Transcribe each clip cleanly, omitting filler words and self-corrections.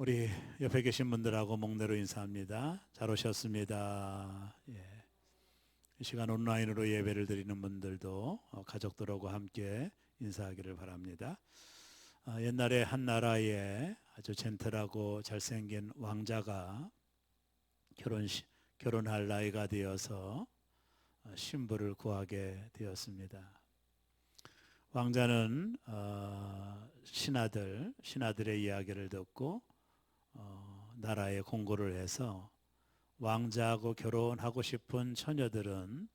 우리 옆에 계신 분들하고 목례로 인사합니다. 잘 오셨습니다. 이 시간 온라인으로 예배를 드리는 분들도 가족들하고 함께 인사하기를 바랍니다. 옛날에 한 나라에 아주 젠틀하고 잘생긴 왕자가 결혼할 나이가 되어서 신부를 구하게 되었습니다. 왕자는 신하들의 이야기를 듣고 나라에 공고를 해서 왕자하고 결혼하고 싶은 처녀들은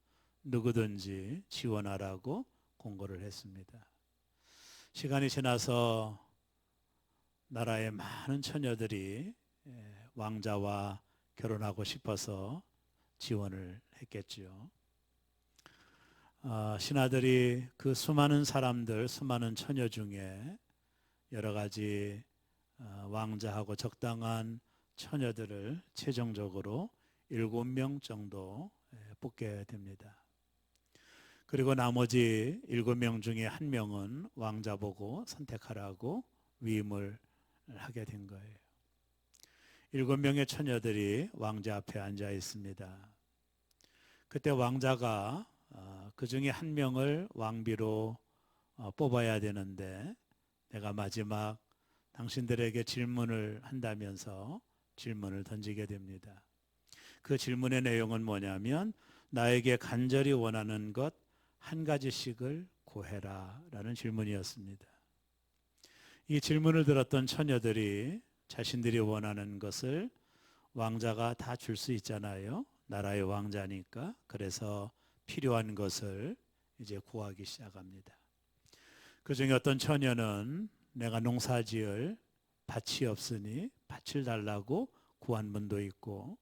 누구든지 지원하라고 공고를 했습니다. 시간이 지나서 나라의 많은 처녀들이 왕자와 결혼하고 싶어서 지원을 했겠지요. 신하들이 그 수많은 사람들, 수많은 처녀 중에 여러 가지 왕자하고 적당한 처녀들을 최종적으로 7명 정도 뽑게 됩니다. 그리고 나머지 7명 중에 1명은 왕자 보고 선택하라고 위임을 하게 된 거예요. 7명의 처녀들이 왕자 앞에 앉아 있습니다. 그때 왕자가 그 중에 1명을 왕비로 뽑아야 되는데 내가 마지막 당신들에게 질문을 한다면서 질문을 던지게 됩니다. 그 질문의 내용은 뭐냐면 나에게 간절히 원하는 것 한 가지씩을 구해라 라는 질문이었습니다. 이 질문을 들었던 처녀들이 자신들이 원하는 것을 왕자가 다 줄 수 있잖아요. 나라의 왕자니까. 그래서 필요한 것을 이제 구하기 시작합니다. 그 중에 어떤 처녀는 내가 농사지을 밭이 없으니 밭을 달라고 구한 분도 있고,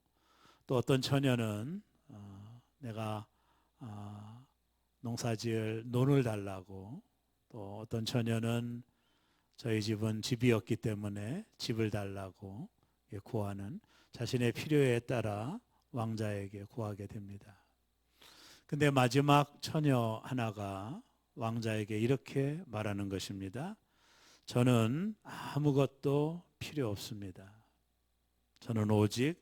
또 어떤 처녀는 내가 농사지을 논을 달라고, 또 어떤 처녀는 저희 집은 집이 없기 때문에 집을 달라고 구하는, 자신의 필요에 따라 왕자에게 구하게 됩니다. 근데 마지막 처녀 하나가 왕자에게 이렇게 말하는 것입니다. 저는 아무것도 필요 없습니다. 저는 오직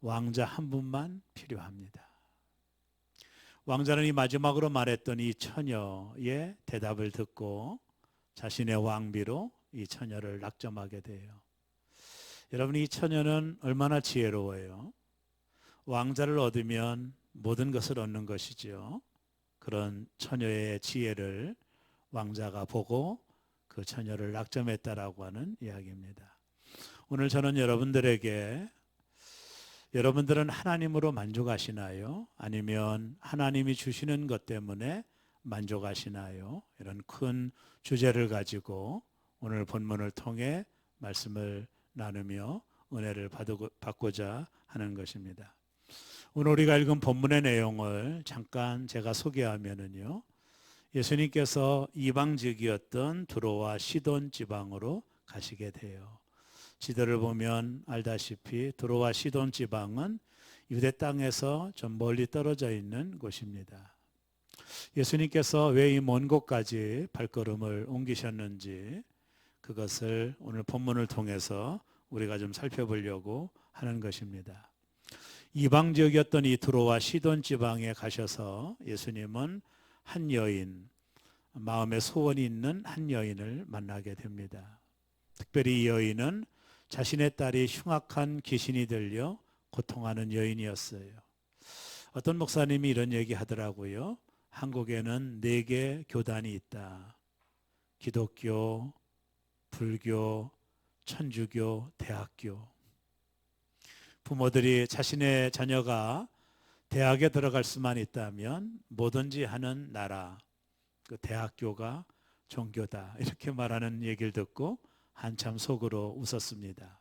왕자 한 분만 필요합니다. 왕자는 이 마지막으로 말했던 이 처녀의 대답을 듣고 자신의 왕비로 이 처녀를 낙점하게 돼요. 여러분, 이 처녀는 얼마나 지혜로워요. 왕자를 얻으면 모든 것을 얻는 것이죠. 그런 처녀의 지혜를 왕자가 보고 그 처녀를 낙점했다라고 하는 이야기입니다. 오늘 저는 여러분들은 하나님으로 만족하시나요? 아니면 하나님이 주시는 것 때문에 만족하시나요? 이런 큰 주제를 가지고 오늘 본문을 통해 말씀을 나누며 은혜를 받고자 하는 것입니다. 오늘 우리가 읽은 본문의 내용을 잠깐 제가 소개하면은요, 예수님께서 이방지기였던 두로와 시돈 지방으로 가시게 돼요. 지도를 보면 알다시피 두로와 시돈 지방은 유대 땅에서 좀 멀리 떨어져 있는 곳입니다. 예수님께서 왜 이 먼 곳까지 발걸음을 옮기셨는지 그것을 오늘 본문을 통해서 우리가 좀 살펴보려고 하는 것입니다. 이방 지역이었던 이 두로와 시돈 지방에 가셔서 예수님은 한 여인, 마음에 소원이 있는 한 여인을 만나게 됩니다. 특별히 이 여인은 자신의 딸이 흉악한 귀신이 들려 고통하는 여인이었어요. 어떤 목사님이 이런 얘기 하더라고요. 한국에는 4개 교단이 있다. 기독교, 불교, 천주교, 대학교. 부모들이 자신의 자녀가 대학에 들어갈 수만 있다면 뭐든지 하는 나라, 그 대학교가 종교다. 이렇게 말하는 얘기를 듣고 한참 속으로 웃었습니다.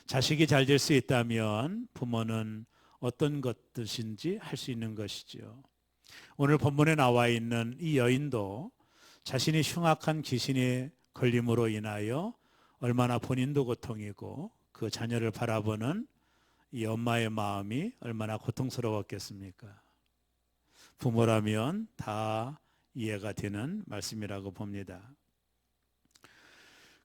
자식이 잘 될 수 있다면 부모는 어떤 것이든지 할 수 있는 것이죠. 오늘 본문에 나와 있는 이 여인도 자신이 흉악한 귀신의 걸림으로 인하여 얼마나 본인도 고통이고 그 자녀를 바라보는 이 엄마의 마음이 얼마나 고통스러웠겠습니까? 부모라면 다 이해가 되는 말씀이라고 봅니다.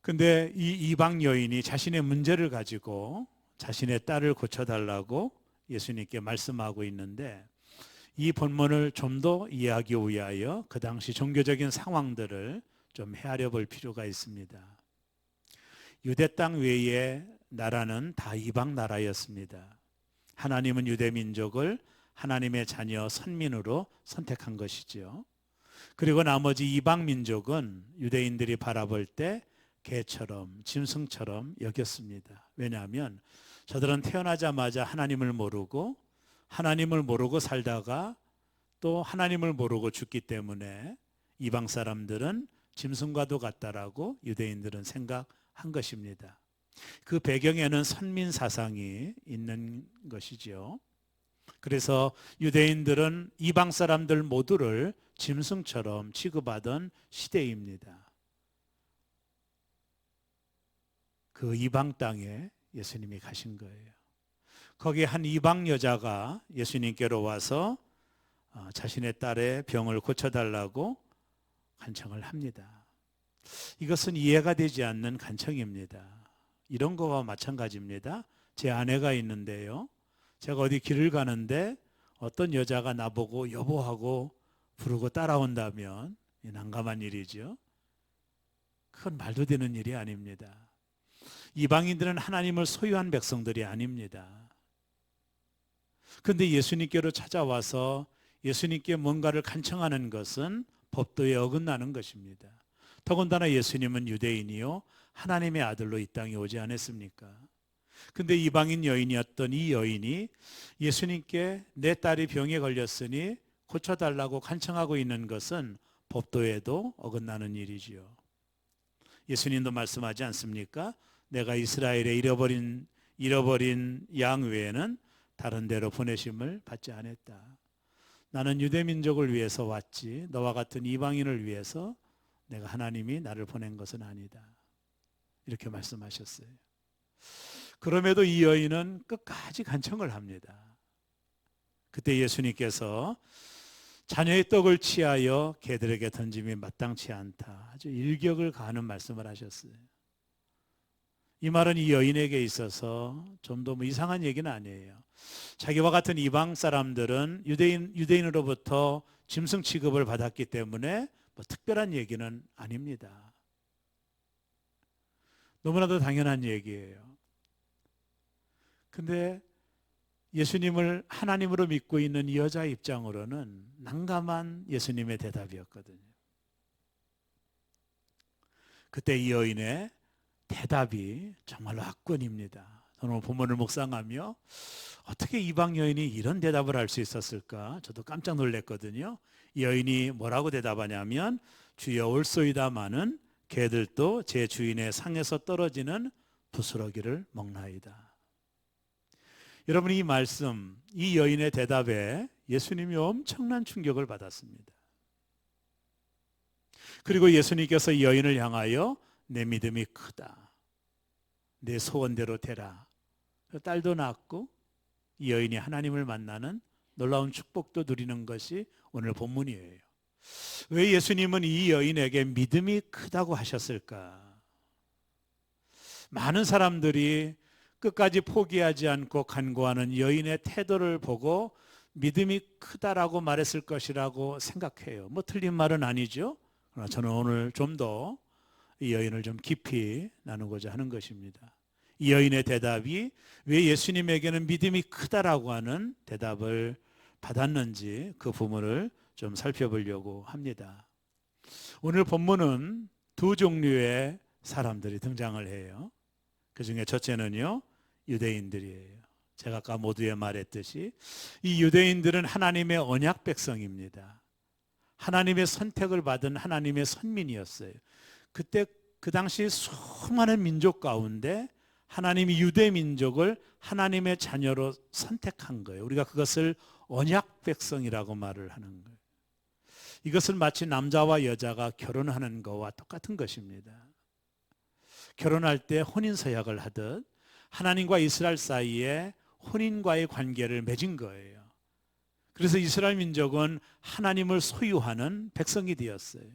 근데 이 이방 여인이 자신의 문제를 가지고 자신의 딸을 고쳐달라고 예수님께 말씀하고 있는데, 이 본문을 좀 더 이해하기 위하여 그 당시 종교적인 상황들을 좀 헤아려 볼 필요가 있습니다. 유대 땅 외의 나라는 다 이방 나라였습니다. 하나님은 유대 민족을 하나님의 자녀 선민으로 선택한 것이죠. 그리고 나머지 이방 민족은 유대인들이 바라볼 때 개처럼 짐승처럼 여겼습니다. 왜냐하면 저들은 태어나자마자 하나님을 모르고 살다가 또 하나님을 모르고 죽기 때문에 이방 사람들은 짐승과도 같다라고 유대인들은 생각한 것입니다. 그 배경에는 선민 사상이 있는 것이죠. 그래서 유대인들은 이방 사람들 모두를 짐승처럼 취급하던 시대입니다. 그 이방 땅에 예수님이 가신 거예요. 거기에 한 이방 여자가 예수님께로 와서 자신의 딸의 병을 고쳐달라고 간청을 합니다. 이것은 이해가 되지 않는 간청입니다. 이런 거와 마찬가지입니다. 제 아내가 있는데요, 제가 어디 길을 가는데 어떤 여자가 나보고 여보하고 부르고 따라온다면 난감한 일이죠. 그건 말도 되는 일이 아닙니다. 이방인들은 하나님을 소유한 백성들이 아닙니다. 그런데 예수님께로 찾아와서 예수님께 뭔가를 간청하는 것은 법도에 어긋나는 것입니다. 더군다나 예수님은 유대인이요 하나님의 아들로 이 땅에 오지 않았습니까? 근데 이방인 여인이었던 이 여인이 예수님께 내 딸이 병에 걸렸으니 고쳐달라고 간청하고 있는 것은 법도에도 어긋나는 일이지요. 예수님도 말씀하지 않습니까? 내가 이스라엘에 잃어버린 양 외에는 다른 데로 보내심을 받지 않았다. 나는 유대 민족을 위해서 왔지 너와 같은 이방인을 위해서 내가 하나님이 나를 보낸 것은 아니다. 이렇게 말씀하셨어요. 그럼에도 이 여인은 끝까지 간청을 합니다. 그때 예수님께서 자녀의 떡을 취하여 개들에게 던짐이 마땅치 않다. 아주 일격을 가하는 말씀을 하셨어요. 이 말은 이 여인에게 있어서 좀 더 이상한 얘기는 아니에요. 자기와 같은 이방 사람들은 유대인으로부터 짐승 취급을 받았기 때문에 특별한 얘기는 아닙니다. 너무나도 당연한 얘기예요. 근데 예수님을 하나님으로 믿고 있는 이 여자 입장으로는 난감한 예수님의 대답이었거든요. 그때 이 여인의 대답이 정말로 압권입니다. 저는 본문을 묵상하며 어떻게 이방 여인이 이런 대답을 할 수 있었을까? 저도 깜짝 놀랐거든요. 이 여인이 뭐라고 대답하냐면 주여 올소이다마는 개들도 제 주인의 상에서 떨어지는 부스러기를 먹나이다. 여러분, 이 말씀, 이 여인의 대답에 예수님이 엄청난 충격을 받았습니다. 그리고 예수님께서 이 여인을 향하여 내 믿음이 크다, 내 소원대로 되라. 딸도 낳았고 이 여인이 하나님을 만나는 놀라운 축복도 누리는 것이 오늘 본문이에요. 왜 예수님은 이 여인에게 믿음이 크다고 하셨을까? 많은 사람들이 끝까지 포기하지 않고 간구하는 여인의 태도를 보고 믿음이 크다라고 말했을 것이라고 생각해요. 틀린 말은 아니죠. 그러나 저는 오늘 좀 더 이 여인을 좀 깊이 나누고자 하는 것입니다. 이 여인의 대답이 왜 예수님에게는 믿음이 크다라고 하는 대답을 받았는지 그 부분을 좀 살펴보려고 합니다. 오늘 본문은 두 종류의 사람들이 등장을 해요. 그 중에 첫째는요, 유대인들이에요. 제가 아까 모두에 말했듯이 이 유대인들은 하나님의 언약 백성입니다. 하나님의 선택을 받은 하나님의 선민이었어요. 그때 그 당시 수많은 민족 가운데 하나님이 유대 민족을 하나님의 자녀로 선택한 거예요. 우리가 그것을 언약 백성이라고 말을 하는 거예요. 이것은 마치 남자와 여자가 결혼하는 것과 똑같은 것입니다. 결혼할 때 혼인서약을 하듯 하나님과 이스라엘 사이에 혼인과의 관계를 맺은 거예요. 그래서 이스라엘 민족은 하나님을 소유하는 백성이 되었어요.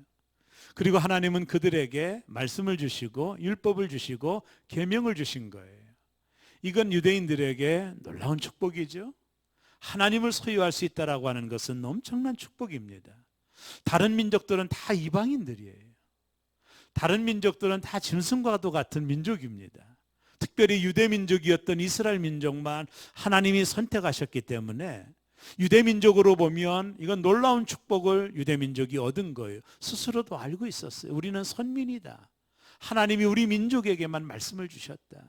그리고 하나님은 그들에게 말씀을 주시고 율법을 주시고 계명을 주신 거예요. 이건 유대인들에게 놀라운 축복이죠. 하나님을 소유할 수 있다라고 하는 것은 엄청난 축복입니다. 다른 민족들은 다 이방인들이에요. 다른 민족들은 다 짐승과도 같은 민족입니다. 특별히 유대 민족이었던 이스라엘 민족만 하나님이 선택하셨기 때문에 유대 민족으로 보면 이건 놀라운 축복을 유대 민족이 얻은 거예요. 스스로도 알고 있었어요. 우리는 선민이다. 하나님이 우리 민족에게만 말씀을 주셨다.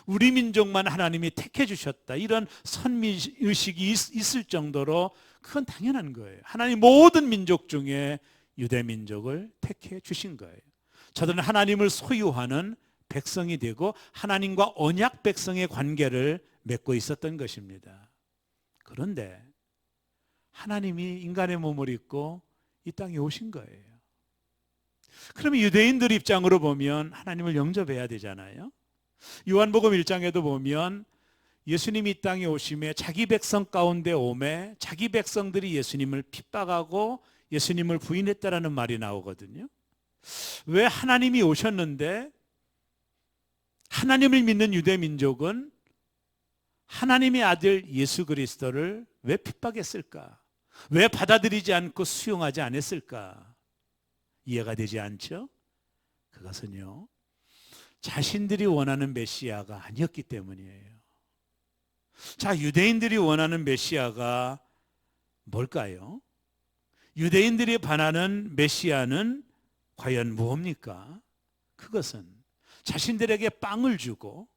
우리 민족만 하나님이 택해 주셨다. 이런 선민의식이 있을 정도로 그건 당연한 거예요. 하나님 모든 민족 중에 유대 민족을 택해 주신 거예요. 저들은 하나님을 소유하는 백성이 되고 하나님과 언약 백성의 관계를 맺고 있었던 것입니다. 그런데 하나님이 인간의 몸을 입고 이 땅에 오신 거예요. 그러면 유대인들 입장으로 보면 하나님을 영접해야 되잖아요. 요한복음 1장에도 보면 예수님이 이 땅에 오심에 자기 백성 가운데 오매 자기 백성들이 예수님을 핍박하고 예수님을 부인했다라는 말이 나오거든요. 왜 하나님이 오셨는데 하나님을 믿는 유대 민족은 하나님의 아들 예수 그리스도를 왜 핍박했을까? 왜 받아들이지 않고 수용하지 않았을까? 이해가 되지 않죠? 그것은요, 자신들이 원하는 메시아가 아니었기 때문이에요. 자, 유대인들이 원하는 메시아가 뭘까요? 유대인들이 바라는 메시아는 과연 무엇입니까? 그것은 자신들에게 빵을 주고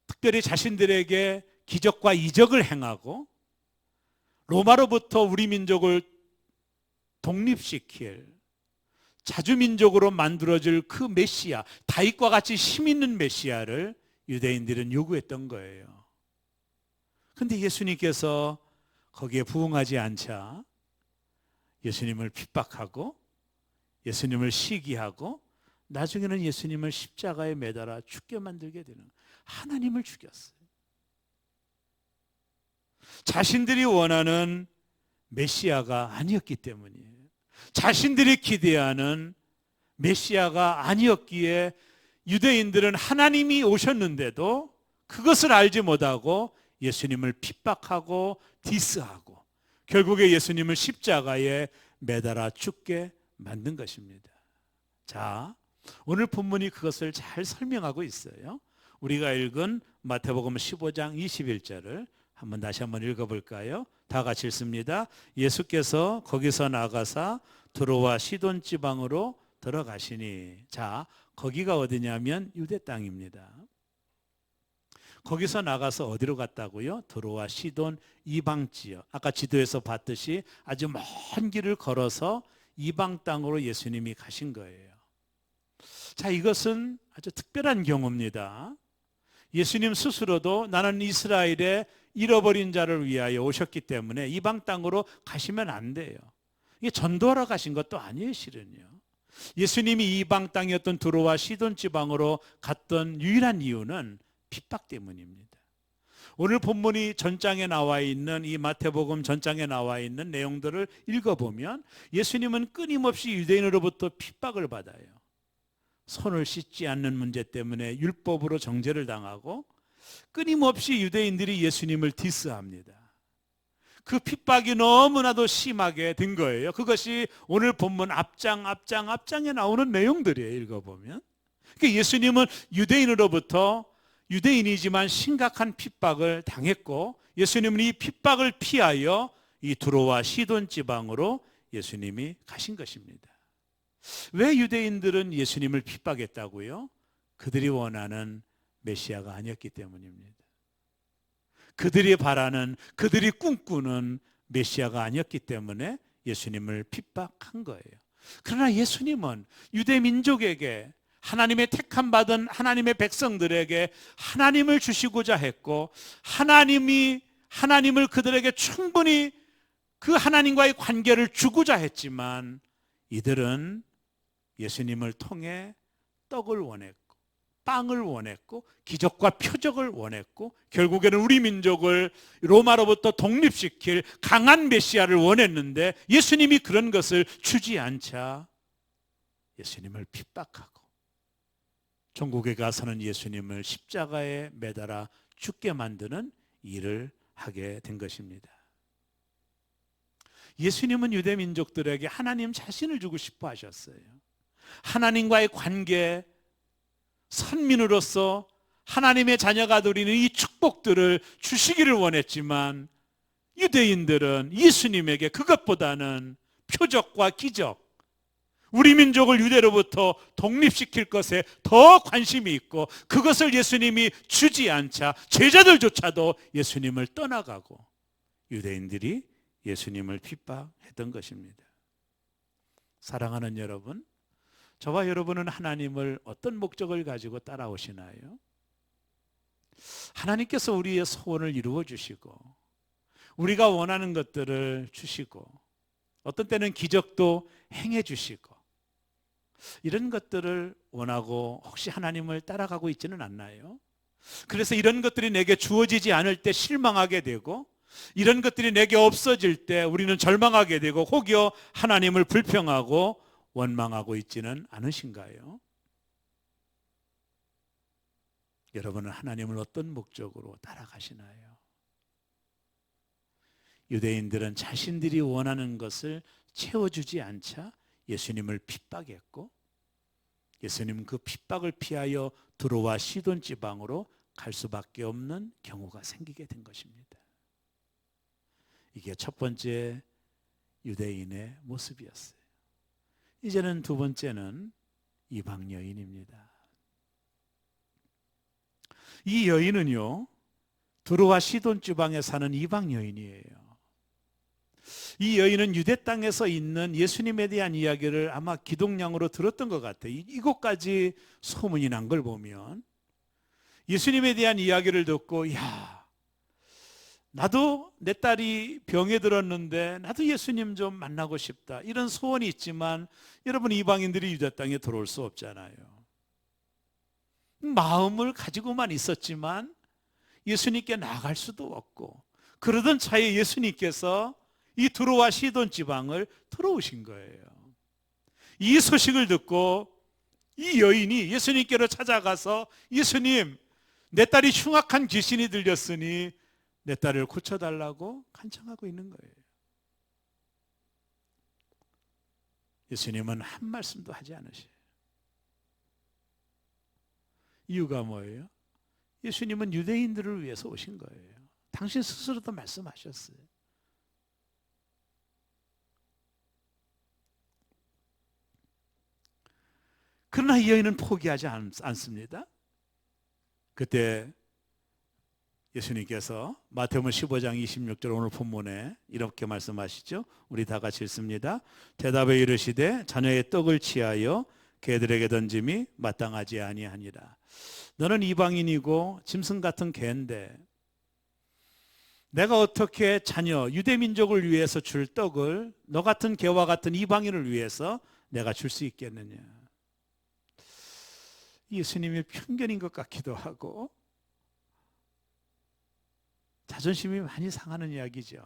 특별히 자신들에게 기적과 이적을 행하고 로마로부터 우리 민족을 독립시킬 자주민족으로 만들어질 그 메시아, 다윗과 같이 힘 있는 메시아를 유대인들은 요구했던 거예요. 그런데 예수님께서 거기에 부응하지 않자 예수님을 핍박하고 예수님을 시기하고 나중에는 예수님을 십자가에 매달아 죽게 만들게 되는, 하나님을 죽였어요. 자신들이 원하는 메시아가 아니었기 때문이에요. 자신들이 기대하는 메시아가 아니었기에 유대인들은 하나님이 오셨는데도 그것을 알지 못하고 예수님을 핍박하고 디스하고 결국에 예수님을 십자가에 매달아 죽게 만든 것입니다. 자, 오늘 본문이 그것을 잘 설명하고 있어요. 우리가 읽은 마태복음 15장 21절을 다시 한번 읽어볼까요? 다 같이 읽습니다. 예수께서 거기서 나가사 드로와 시돈 지방으로 들어가시니, 자, 거기가 어디냐면 유대 땅입니다. 거기서 나가서 어디로 갔다고요? 드로와 시돈 이방 지역. 아까 지도에서 봤듯이 아주 먼 길을 걸어서 이방 땅으로 예수님이 가신 거예요. 자, 이것은 아주 특별한 경우입니다. 예수님 스스로도 나는 이스라엘의 잃어버린 자를 위하여 오셨기 때문에 이방 땅으로 가시면 안 돼요. 이게 전도하러 가신 것도 아니에요, 실은요. 예수님이 이방 땅이었던 드로와 시돈 지방으로 갔던 유일한 이유는 핍박 때문입니다. 오늘 본문이 전장에 나와 있는 이 마태복음 전장에 나와 있는 내용들을 읽어보면 예수님은 끊임없이 유대인으로부터 핍박을 받아요. 손을 씻지 않는 문제 때문에 율법으로 정죄를 당하고 끊임없이 유대인들이 예수님을 디스합니다. 그 핍박이 너무나도 심하게 된 거예요. 그것이 오늘 본문 앞장에 나오는 내용들이에요. 읽어보면. 그러니까 예수님은 유대인으로부터 유대인이지만 심각한 핍박을 당했고 예수님은 이 핍박을 피하여 이 두로와 시돈 지방으로 예수님이 가신 것입니다. 왜 유대인들은 예수님을 핍박했다고요? 그들이 원하는 메시아가 아니었기 때문입니다. 그들이 바라는, 그들이 꿈꾸는 메시아가 아니었기 때문에 예수님을 핍박한 거예요. 그러나 예수님은 유대 민족에게, 하나님의 택함 받은 하나님의 백성들에게 하나님을 주시고자 했고 하나님을 그들에게 충분히 그 하나님과의 관계를 주고자 했지만 이들은 예수님을 통해 떡을 원했고 빵을 원했고 기적과 표적을 원했고 결국에는 우리 민족을 로마로부터 독립시킬 강한 메시아를 원했는데 예수님이 그런 것을 주지 않자 예수님을 핍박하고 천국에 가서는 예수님을 십자가에 매달아 죽게 만드는 일을 하게 된 것입니다. 예수님은 유대 민족들에게 하나님 자신을 주고 싶어 하셨어요. 하나님과의 관계, 선민으로서 하나님의 자녀가 누리는 이 축복들을 주시기를 원했지만 유대인들은 예수님에게 그것보다는 표적과 기적, 우리 민족을 유대로부터 독립시킬 것에 더 관심이 있고 그것을 예수님이 주지 않자 제자들조차도 예수님을 떠나가고 유대인들이 예수님을 핍박했던 것입니다. 사랑하는 여러분, 저와 여러분은 하나님을 어떤 목적을 가지고 따라오시나요? 하나님께서 우리의 소원을 이루어 주시고 우리가 원하는 것들을 주시고 어떤 때는 기적도 행해 주시고 이런 것들을 원하고 혹시 하나님을 따라가고 있지는 않나요? 그래서 이런 것들이 내게 주어지지 않을 때 실망하게 되고 이런 것들이 내게 없어질 때 우리는 절망하게 되고 혹여 하나님을 불평하고 원망하고 있지는 않으신가요? 여러분은 하나님을 어떤 목적으로 따라가시나요? 유대인들은 자신들이 원하는 것을 채워주지 않자 예수님을 핍박했고 예수님은 그 핍박을 피하여 두로와 시돈 지방으로 갈 수밖에 없는 경우가 생기게 된 것입니다. 이게 첫 번째 유대인의 모습이었어요. 이제는 두 번째는 이방 여인입니다. 이 여인은요, 두로와 시돈 지방에 사는 이방 여인이에요. 이 여인은 유대 땅에서 있는 예수님에 대한 이야기를 아마 기독량으로 들었던 것 같아요. 이곳까지 소문이 난 걸 보면 예수님에 대한 이야기를 듣고 야, 나도 내 딸이 병에 들었는데 나도 예수님 좀 만나고 싶다 이런 소원이 있지만 여러분 이방인들이 유대 땅에 들어올 수 없잖아요. 마음을 가지고만 있었지만 예수님께 나갈 수도 없고 그러던 차에 예수님께서 이 두로와 시돈 지방을 들어오신 거예요. 이 소식을 듣고 이 여인이 예수님께로 찾아가서 예수님, 내 딸이 흉악한 귀신이 들렸으니 내 딸을 고쳐달라고 간청하고 있는 거예요. 예수님은 한 말씀도 하지 않으셔요. 이유가 뭐예요? 예수님은 유대인들을 위해서 오신 거예요. 당신 스스로도 말씀하셨어요. 그러나 이 여인은 포기하지 않습니다. 그때 예수님께서 마태복음 15장 26절 오늘 본문에 이렇게 말씀하시죠. 우리 다 같이 읽습니다. 대답에 이르시되 자녀의 떡을 취하여 개들에게 던짐이 마땅하지 아니하니라. 너는 이방인이고 짐승 같은 개인데 내가 어떻게 자녀 유대민족을 위해서 줄 떡을 너 같은 개와 같은 이방인을 위해서 내가 줄 수 있겠느냐. 예수님의 편견인 것 같기도 하고 자존심이 많이 상하는 이야기죠.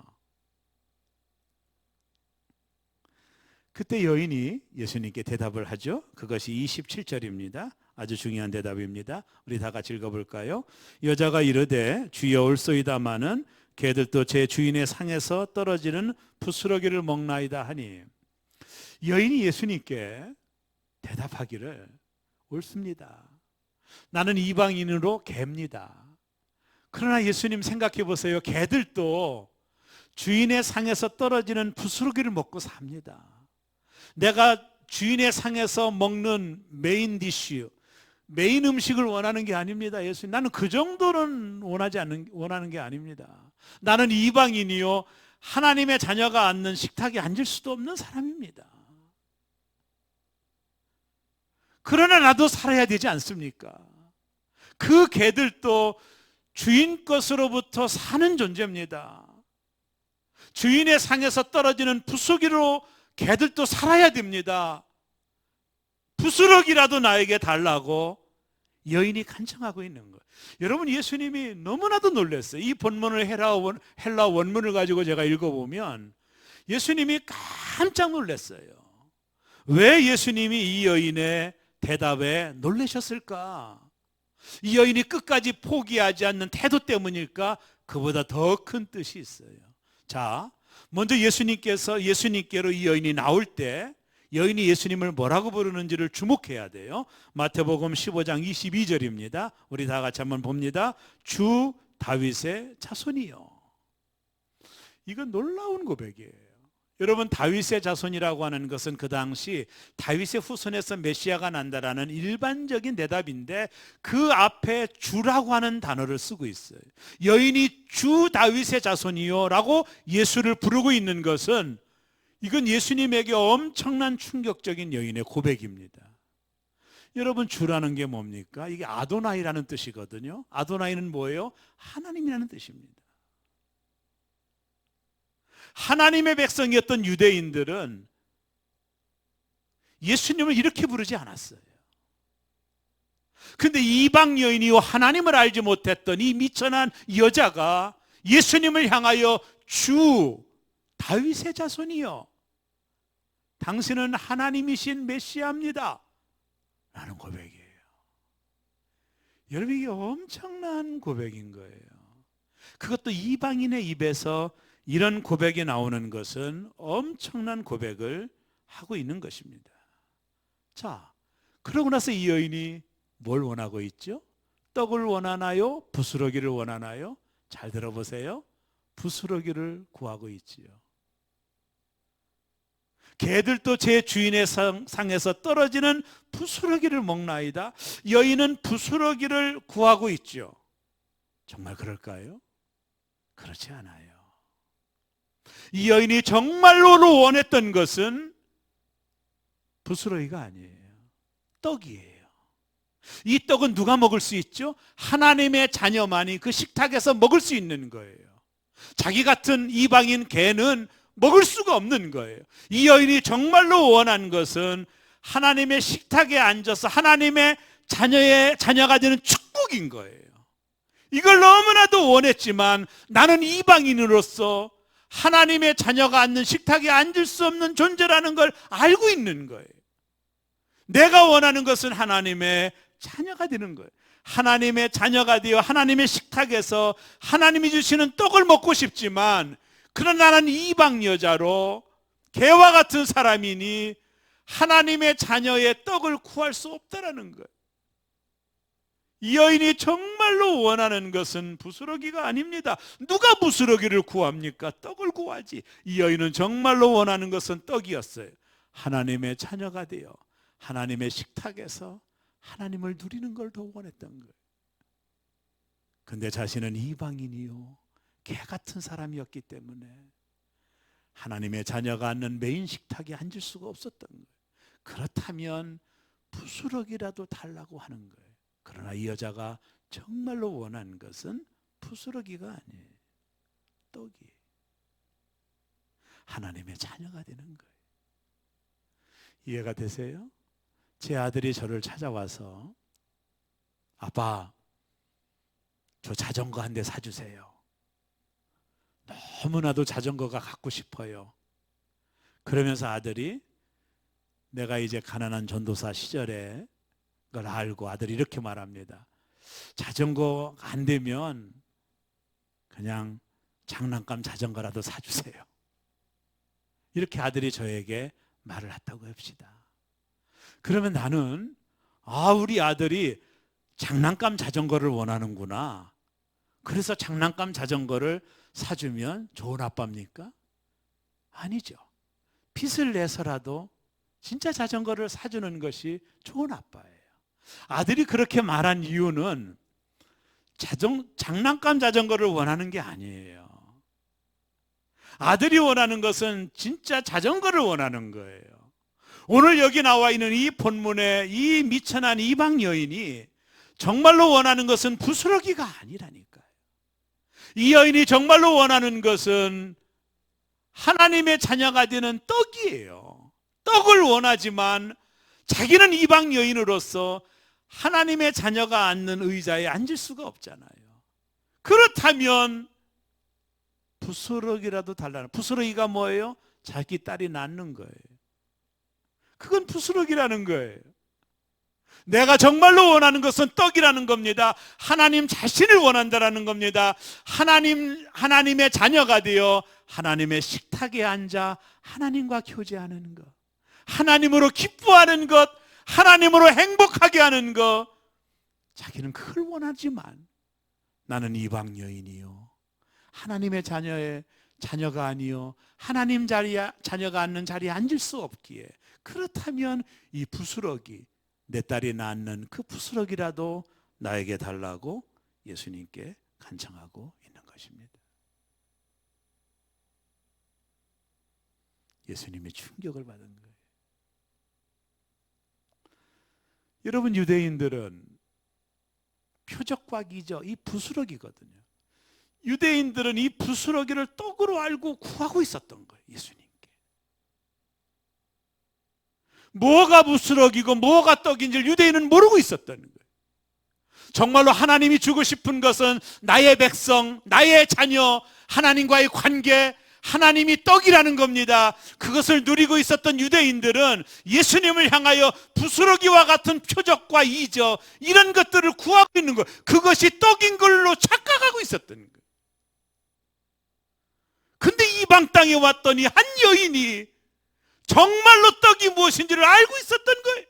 그때 여인이 예수님께 대답을 하죠. 그것이 27절입니다. 아주 중요한 대답입니다. 우리 다 같이 읽어볼까요? 여자가 이르되 주여 올소이다마는 개들도 제 주인의 상에서 떨어지는 부스러기를 먹나이다 하니 여인이 예수님께 대답하기를 옳습니다. 나는 이방인으로 개입니다. 그러나 예수님 생각해 보세요. 개들도 주인의 상에서 떨어지는 부스러기를 먹고 삽니다. 내가 주인의 상에서 먹는 메인 디쉬, 메인 음식을 원하는 게 아닙니다. 예수님, 나는 그 정도는 원하는 게 아닙니다. 나는 이방인이요 하나님의 자녀가 앉는 식탁에 앉을 수도 없는 사람입니다. 그러나 나도 살아야 되지 않습니까? 그 개들도 주인 것으로부터 사는 존재입니다. 주인의 상에서 떨어지는 부스러기로 개들도 살아야 됩니다. 부스러기라도 나에게 달라고 여인이 간청하고 있는 거예요. 여러분, 예수님이 너무나도 놀랐어요. 이 본문을 헬라 원문을 가지고 제가 읽어보면 예수님이 깜짝 놀랐어요. 왜 예수님이 이 여인의 대답에 놀라셨을까? 이 여인이 끝까지 포기하지 않는 태도 때문일까? 그보다 더 큰 뜻이 있어요. 자, 먼저 예수님께로 이 여인이 나올 때 여인이 예수님을 뭐라고 부르는지를 주목해야 돼요. 마태복음 15장 22절입니다. 우리 다 같이 한번 봅니다. 주 다윗의 자손이요. 이건 놀라운 고백이에요. 여러분, 다윗의 자손이라고 하는 것은 그 당시 다윗의 후손에서 메시아가 난다라는 일반적인 대답인데 그 앞에 주라고 하는 단어를 쓰고 있어요. 여인이 주 다윗의 자손이요 라고 예수를 부르고 있는 것은 이건 예수님에게 엄청난 충격적인 여인의 고백입니다. 여러분, 주라는 게 뭡니까? 이게 아도나이라는 뜻이거든요. 아도나이는 뭐예요? 하나님이라는 뜻입니다. 하나님의 백성이었던 유대인들은 예수님을 이렇게 부르지 않았어요. 근데 이방 여인이요 하나님을 알지 못했던 이 미천한 여자가 예수님을 향하여 주 다윗의 자손이요 당신은 하나님이신 메시아입니다 라는 고백이에요. 여러분, 이게 엄청난 고백인 거예요. 그것도 이방인의 입에서 이런 고백이 나오는 것은 엄청난 고백을 하고 있는 것입니다. 자, 그러고 나서 이 여인이 뭘 원하고 있죠? 떡을 원하나요? 부스러기를 원하나요? 잘 들어보세요. 부스러기를 구하고 있지요. 개들도 제 주인의 상에서 떨어지는 부스러기를 먹나이다. 여인은 부스러기를 구하고 있죠. 정말 그럴까요? 그렇지 않아요. 이 여인이 정말로 원했던 것은 부스러기가 아니에요. 떡이에요. 이 떡은 누가 먹을 수 있죠? 하나님의 자녀만이 그 식탁에서 먹을 수 있는 거예요. 자기 같은 이방인 개는 먹을 수가 없는 거예요. 이 여인이 정말로 원한 것은 하나님의 식탁에 앉아서 하나님의 자녀가 되는 축복인 거예요. 이걸 너무나도 원했지만 나는 이방인으로서 하나님의 자녀가 앉는 식탁에 앉을 수 없는 존재라는 걸 알고 있는 거예요. 내가 원하는 것은 하나님의 자녀가 되는 거예요. 하나님의 자녀가 되어 하나님의 식탁에서 하나님이 주시는 떡을 먹고 싶지만 그러나 나는 이방 여자로 개와 같은 사람이니 하나님의 자녀의 떡을 구할 수 없다라는 거예요. 이 여인이 정말로 원하는 것은 부스러기가 아닙니다. 누가 부스러기를 구합니까? 떡을 구하지. 이 여인은 정말로 원하는 것은 떡이었어요. 하나님의 자녀가 되어 하나님의 식탁에서 하나님을 누리는 걸 더 원했던 거예요. 근데 자신은 이방인이요 개 같은 사람이었기 때문에 하나님의 자녀가 앉는 메인 식탁에 앉을 수가 없었던 거예요. 그렇다면 부스러기라도 달라고 하는 거예요. 그러나 이 여자가 정말로 원한 것은 부스러기가 아니에요. 떡이에요. 하나님의 자녀가 되는 거예요. 이해가 되세요? 제 아들이 저를 찾아와서 아빠, 저 자전거 한 대 사주세요. 너무나도 자전거가 갖고 싶어요. 그러면서 아들이 내가 이제 가난한 전도사 시절에 걸 알고 아들이 이렇게 말합니다. 자전거 안 되면 그냥 장난감 자전거라도 사주세요. 이렇게 아들이 저에게 말을 했다고 합시다. 그러면 나는 우리 아들이 장난감 자전거를 원하는구나. 그래서 장난감 자전거를 사주면 좋은 아빠입니까? 아니죠. 빚을 내서라도 진짜 자전거를 사주는 것이 좋은 아빠예요. 아들이 그렇게 말한 이유는 장난감 자전거를 원하는 게 아니에요. 아들이 원하는 것은 진짜 자전거를 원하는 거예요. 오늘 여기 나와 있는 이 본문의 이 미천한 이방 여인이 정말로 원하는 것은 부스러기가 아니라니까요. 이 여인이 정말로 원하는 것은 하나님의 자녀가 되는 떡이에요. 떡을 원하지만 자기는 이방 여인으로서 하나님의 자녀가 앉는 의자에 앉을 수가 없잖아요. 그렇다면 부스러기라도 달라는. 부스러기가 뭐예요? 자기 딸이 낳는 거예요. 그건 부스러기라는 거예요. 내가 정말로 원하는 것은 떡이라는 겁니다. 하나님 자신을 원한다라는 겁니다. 하나님의 자녀가 되어 하나님의 식탁에 앉아 하나님과 교제하는 것, 하나님으로 기뻐하는 것, 하나님으로 행복하게 하는 것. 자기는 그걸 원하지만 나는 이방 여인이요, 하나님의 자녀가 아니요, 하나님 자녀가 앉는 자리에 앉을 수 없기에, 그렇다면 이 부스러기, 내 딸이 낳는 그 부스러기라도 나에게 달라고 예수님께 간청하고 있는 것입니다. 예수님이 충격을 받은 거예요. 여러분, 유대인들은 표적과 기적, 이 부스러기거든요. 유대인들은 이 부스러기를 떡으로 알고 구하고 있었던 거예요. 예수님께. 뭐가 부스러기고 뭐가 떡인지를 유대인은 모르고 있었다는 거예요. 정말로 하나님이 주고 싶은 것은 나의 백성, 나의 자녀, 하나님과의 관계, 하나님이 떡이라는 겁니다. 그것을 누리고 있었던 유대인들은 예수님을 향하여 부스러기와 같은 표적과 이적, 이런 것들을 구하고 있는 거예요. 그것이 떡인 걸로 착각하고 있었던 거예요. 근데 이방 땅에 왔더니 한 여인이 정말로 떡이 무엇인지를 알고 있었던 거예요.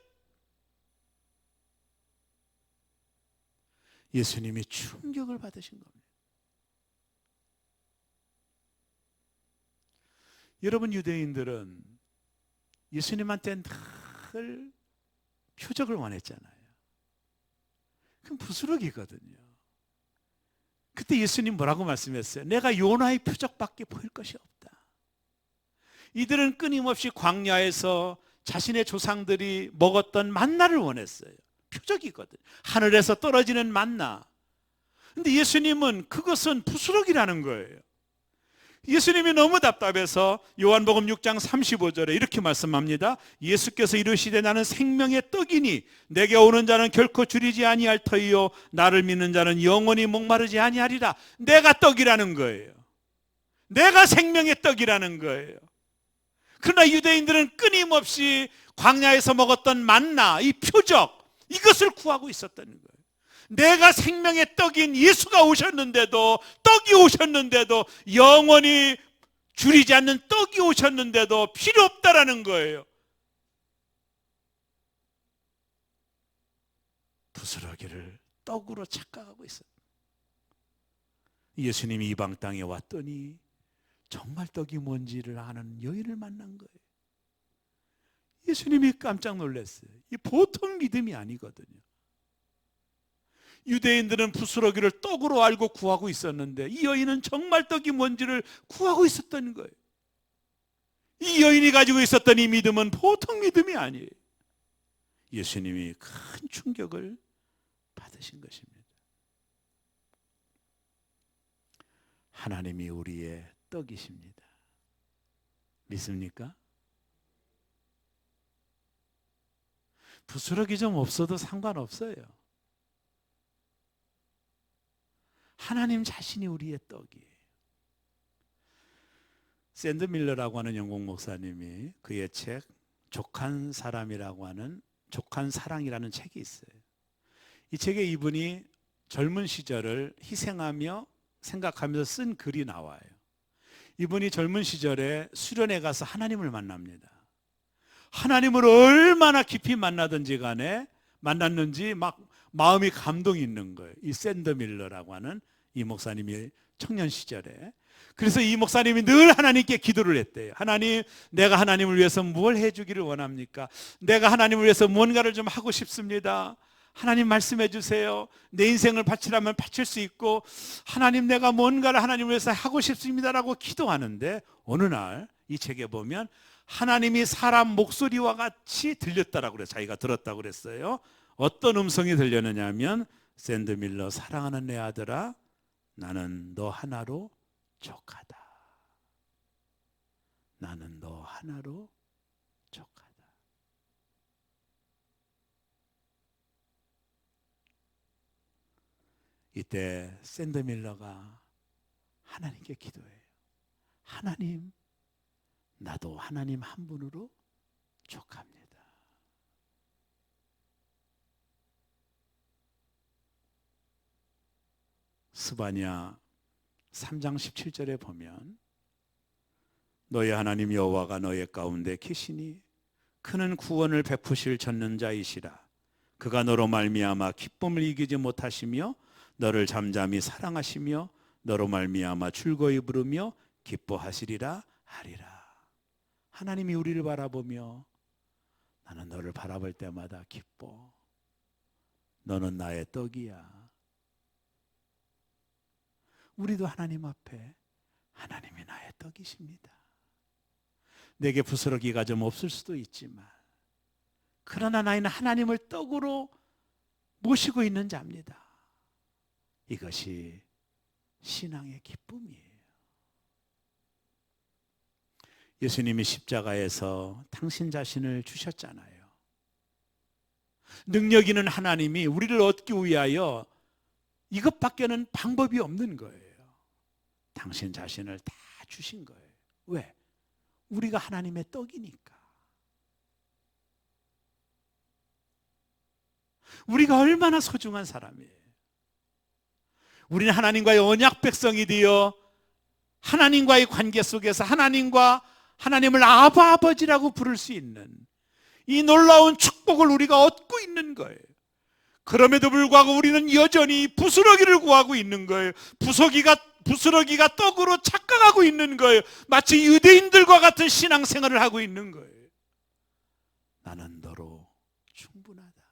예수님이 충격을 받으신 겁니다. 여러분, 유대인들은 예수님한테 늘 표적을 원했잖아요. 그럼 부스러기거든요. 그때 예수님 뭐라고 말씀했어요? 내가 요나의 표적밖에 보일 것이 없다. 이들은 끊임없이 광야에서 자신의 조상들이 먹었던 만나를 원했어요. 표적이거든요. 하늘에서 떨어지는 만나. 근데 예수님은 그것은 부스러기라는 거예요. 예수님이 너무 답답해서 요한복음 6장 35절에 이렇게 말씀합니다. 예수께서 이르시되 나는 생명의 떡이니 내게 오는 자는 결코 줄이지 아니할 터이요 나를 믿는 자는 영원히 목마르지 아니하리라. 내가 떡이라는 거예요. 내가 생명의 떡이라는 거예요. 그러나 유대인들은 끊임없이 광야에서 먹었던 만나, 이 표적, 이것을 구하고 있었다는 거예요. 내가 생명의 떡인 예수가 오셨는데도, 떡이 오셨는데도, 영원히 줄이지 않는 떡이 오셨는데도 필요 없다라는 거예요. 부스러기를 떡으로 착각하고 있어요. 예수님이 이방 땅에 왔더니 정말 떡이 뭔지를 아는 여인을 만난 거예요. 예수님이 깜짝 놀랐어요. 이 보통 믿음이 아니거든요. 유대인들은 부스러기를 떡으로 알고 구하고 있었는데 이 여인은 정말 떡이 뭔지를 구하고 있었던 거예요. 이 여인이 가지고 있었던 이 믿음은 보통 믿음이 아니에요. 예수님이 큰 충격을 받으신 것입니다. 하나님이 우리의 떡이십니다. 믿습니까? 부스러기 좀 없어도 상관없어요. 하나님 자신이 우리의 떡이에요. 샌드 밀러라고 하는 영국 목사님이 그의 책 족한 사람이라고 하는 족한 사랑이라는 책이 있어요. 이 책에 이분이 젊은 시절을 희생하며 생각하면서 쓴 글이 나와요. 이분이 젊은 시절에 수련회 가서 하나님을 만납니다. 하나님을 얼마나 깊이 만나든지 간에 만났는지 막 마음이 감동이 있는 거예요. 이 샌더 밀러라고 하는 이 목사님이 청년 시절에. 그래서 이 목사님이 늘 하나님께 기도를 했대요. 하나님, 내가 하나님을 위해서 뭘 해주기를 원합니까? 내가 하나님을 위해서 뭔가를 좀 하고 싶습니다. 하나님 말씀해 주세요. 내 인생을 바치라면 바칠 수 있고, 하나님 내가 뭔가를 하나님을 위해서 하고 싶습니다라고 기도하는데 어느 날 이 책에 보면 하나님이 사람 목소리와 같이 들렸다라고 그래요. 자기가 들었다고 그랬어요. 어떤 음성이 들렸느냐 하면 샌드 밀러, 사랑하는 내 아들아, 나는 너 하나로 족하다. 나는 너 하나로 족하다. 이때 샌드 밀러가 하나님께 기도해요. 하나님, 나도 하나님 한 분으로 족합니다. 스바냐 3장 17절에 보면 너의 하나님 여호와가 너의 가운데 계시니 그는 구원을 베푸실 전능자이시라. 그가 너로 말미암아 기쁨을 이기지 못하시며 너를 잠잠히 사랑하시며 너로 말미암아 즐거이 부르며 기뻐하시리라 하리라. 하나님이 우리를 바라보며 나는 너를 바라볼 때마다 기뻐. 너는 나의 떡이야. 우리도 하나님 앞에 하나님이 나의 떡이십니다. 내게 부스러기가 좀 없을 수도 있지만 그러나 나는 하나님을 떡으로 모시고 있는 자입니다. 이것이 신앙의 기쁨이에요. 예수님이 십자가에서 당신 자신을 주셨잖아요. 능력 있는 하나님이 우리를 얻기 위하여 이것밖에는 방법이 없는 거예요. 당신 자신을 다 주신 거예요. 왜? 우리가 하나님의 떡이니까. 우리가 얼마나 소중한 사람이에요. 우리는 하나님과의 언약 백성이 되어 하나님과의 관계 속에서 하나님을 아버지라고 부를 수 있는 이 놀라운 축복을 우리가 얻고 있는 거예요. 그럼에도 불구하고 우리는 여전히 부스러기를 구하고 있는 거예요. 부스러기가 떡으로 착각하고 있는 거예요. 마치 유대인들과 같은 신앙생활을 하고 있는 거예요. 나는 너로 충분하다.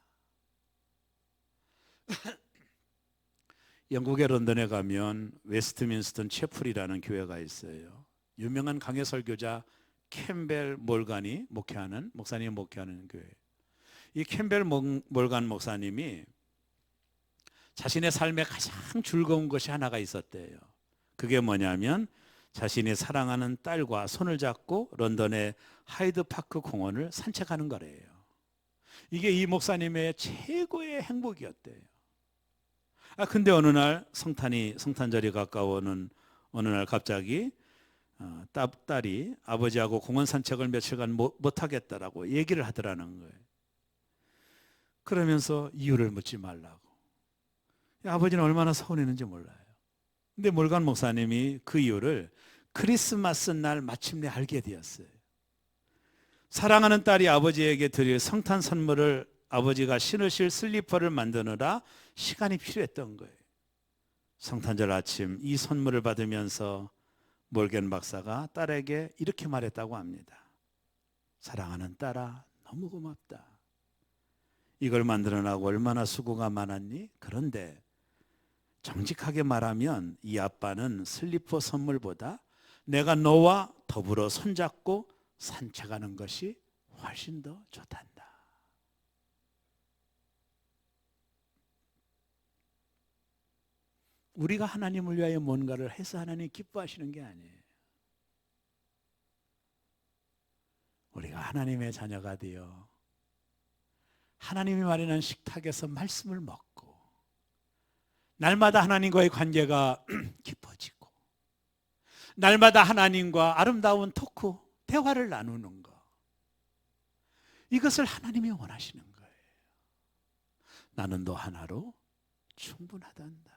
영국의 런던에 가면 웨스트민스턴 채플이라는 교회가 있어요. 유명한 강해 설교자 캠벨 몰간이 목사님이 목회하는 교회. 이 캠벨 몰간 목사님이 자신의 삶에 가장 즐거운 것이 하나가 있었대요. 그게 뭐냐면 자신이 사랑하는 딸과 손을 잡고 런던의 하이드파크 공원을 산책하는 거래요. 이게 이 목사님의 최고의 행복이었대요. 근데 어느 날 성탄절이 가까워오는 어느 날 갑자기 딸이 아버지하고 공원 산책을 며칠간 못하겠다라고 얘기를 하더라는 거예요. 그러면서 이유를 묻지 말라고. 아버지는 얼마나 서운했는지 몰라요. 근데 몰간 목사님이 그 이유를 크리스마스 날 마침내 알게 되었어요. 사랑하는 딸이 아버지에게 드릴 성탄 선물을 아버지가 신으실 슬리퍼를 만드느라 시간이 필요했던 거예요. 성탄절 아침 이 선물을 받으면서 몰겐 박사가 딸에게 이렇게 말했다고 합니다. 사랑하는 딸아, 너무 고맙다. 이걸 만들어내고 얼마나 수고가 많았니? 그런데 정직하게 말하면 이 아빠는 슬리퍼 선물보다 내가 너와 더불어 손잡고 산책하는 것이 훨씬 더 좋단다. 우리가 하나님을 위하여 뭔가를 해서 하나님 기뻐하시는 게 아니에요. 우리가 하나님의 자녀가 되어 하나님이 마련한 식탁에서 말씀을 먹고 날마다 하나님과의 관계가 깊어지고 날마다 하나님과 아름다운 토크, 대화를 나누는 것, 이것을 하나님이 원하시는 거예요. 나는 너 하나로 충분하단다.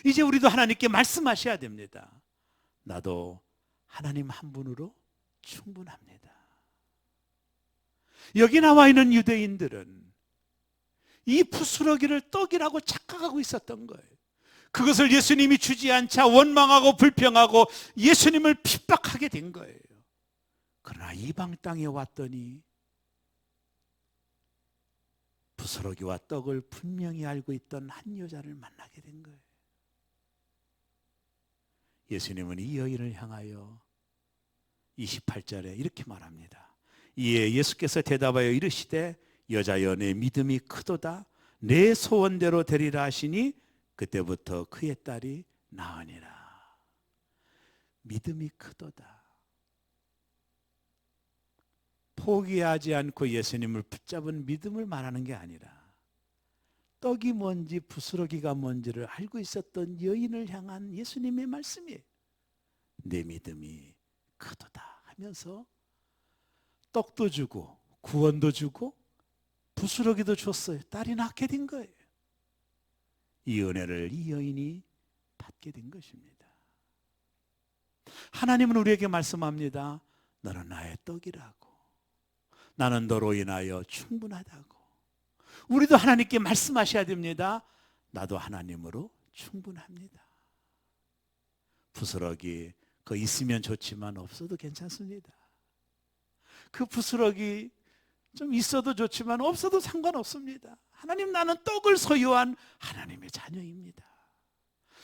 이제 우리도 하나님께 말씀하셔야 됩니다. 나도 하나님 한 분으로 충분합니다. 여기 나와 있는 유대인들은 이 부스러기를 떡이라고 착각하고 있었던 거예요. 그것을 예수님이 주지 않자 원망하고 불평하고 예수님을 핍박하게 된 거예요. 그러나 이방 땅에 왔더니 부스러기와 떡을 분명히 알고 있던 한 여자를 만나게 된 거예요. 예수님은 이 여인을 향하여 28절에 이렇게 말합니다. 이에 예수께서 대답하여 이르시되 여자여 내 믿음이 크도다. 내 소원대로 되리라 하시니 그때부터 그의 딸이 나으니라. 믿음이 크도다. 포기하지 않고 예수님을 붙잡은 믿음을 말하는 게 아니라 떡이 뭔지 부스러기가 뭔지를 알고 있었던 여인을 향한 예수님의 말씀이에요. 내 믿음이 크도다 하면서 떡도 주고 구원도 주고 부스러기도 줬어요. 딸이 낳게 된 거예요. 이 은혜를 이 여인이 갖게 된 것입니다. 하나님은 우리에게 말씀합니다. 너는 나의 떡이라고. 나는 너로 인하여 충분하다고. 우리도 하나님께 말씀하셔야 됩니다. 나도 하나님으로 충분합니다. 부스러기 그 있으면 좋지만 없어도 괜찮습니다. 그 부스러기 좀 있어도 좋지만 없어도 상관없습니다. 하나님, 나는 떡을 소유한 하나님의 자녀입니다.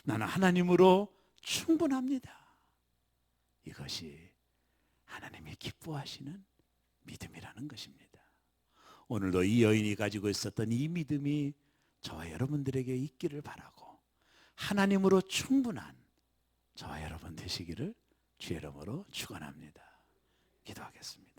나는 하나님으로 충분합니다. 이것이 하나님이 기뻐하시는 믿음이라는 것입니다. 오늘도 이 여인이 가지고 있었던 이 믿음이 저와 여러분들에게 있기를 바라고, 하나님으로 충분한 저와 여러분 되시기를 주의 이름으로 축원합니다. 기도하겠습니다.